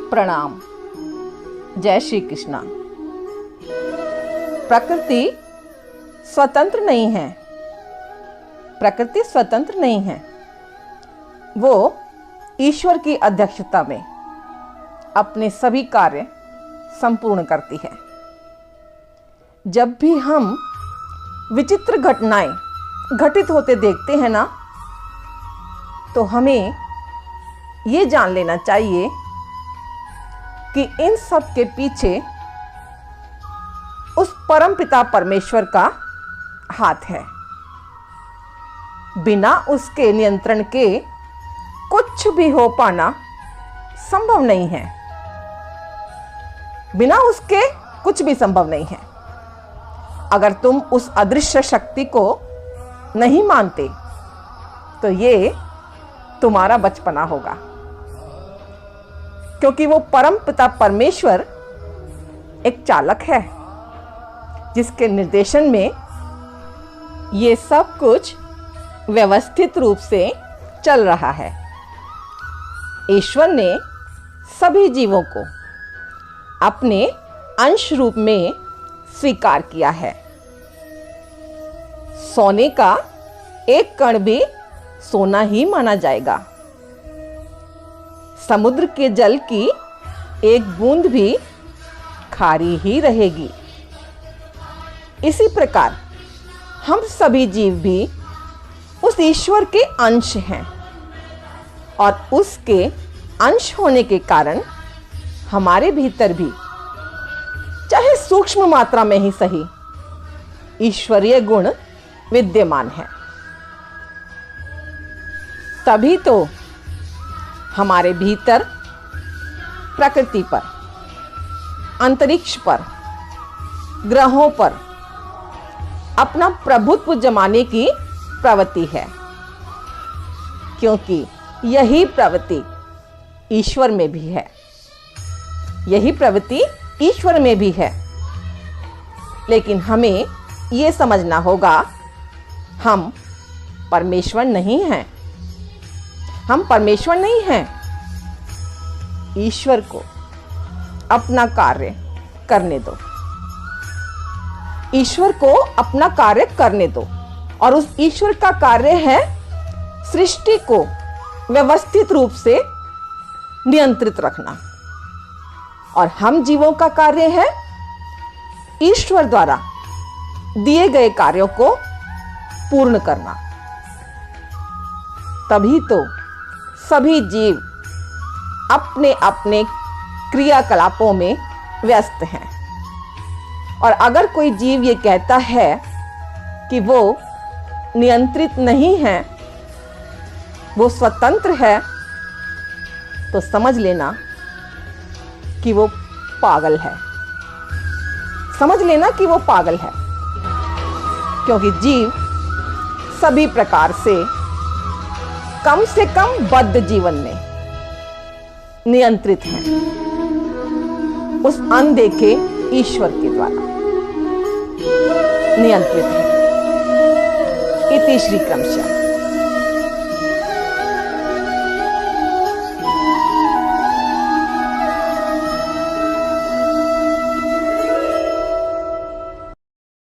प्रणाम। जय श्री कृष्णा। प्रकृति स्वतंत्र नहीं है। प्रकृति स्वतंत्र नहीं है, वो ईश्वर की अध्यक्षता में अपने सभी कार्य संपूर्ण करती है। जब भी हम विचित्र घटनाएं घटित होते देखते हैं ना, तो हमें ये जान लेना चाहिए कि इन सब के पीछे उस परमपिता परमेश्वर का हाथ है। बिना उसके नियंत्रण के कुछ भी हो पाना संभव नहीं है। बिना उसके कुछ भी संभव नहीं है। अगर तुम उस अदृश्य शक्ति को नहीं मानते तो ये तुम्हारा बचपना होगा, क्योंकि वो परम पिता परमेश्वर एक चालक है जिसके निर्देशन में ये सब कुछ व्यवस्थित रूप से चल रहा है। ईश्वर ने सभी जीवों को अपने अंश रूप में स्वीकार किया है। सोने का एक कण भी सोना ही माना जाएगा। समुद्र के जल की एक बूंद भी खारी ही रहेगी। इसी प्रकार हम सभी जीव भी उस ईश्वर के अंश हैं, और उसके अंश होने के कारण हमारे भीतर भी, चाहे सूक्ष्म मात्रा में ही सही, ईश्वरीय गुण विद्यमान है। तभी तो हमारे भीतर प्रकृति पर, अंतरिक्ष पर, ग्रहों पर अपना प्रभुत्व जमाने की प्रवृत्ति है, क्योंकि यही प्रवृत्ति ईश्वर में भी है। यही प्रवृत्ति ईश्वर में भी है। लेकिन हमें यह समझना होगा, हम परमेश्वर नहीं हैं। हम परमेश्वर नहीं हैं। ईश्वर को अपना कार्य करने दो। ईश्वर को अपना कार्य करने दो। और उस ईश्वर का कार्य है सृष्टि को व्यवस्थित रूप से नियंत्रित रखना, और हम जीवों का कार्य है ईश्वर द्वारा दिए गए कार्यों को पूर्ण करना। तभी तो सभी जीव अपने अपने क्रियाकलापों में व्यस्त हैं। और अगर कोई जीव ये कहता है कि वो नियंत्रित नहीं है, वो स्वतंत्र है, तो समझ लेना कि वो पागल है। समझ लेना कि वो पागल है, क्योंकि जीव सभी प्रकार से कम बद्ध जीवन में नियंत्रित है उस अनदेखे ईश्वर के द्वारा नियंत्रित है। इति श्री क्रमशः।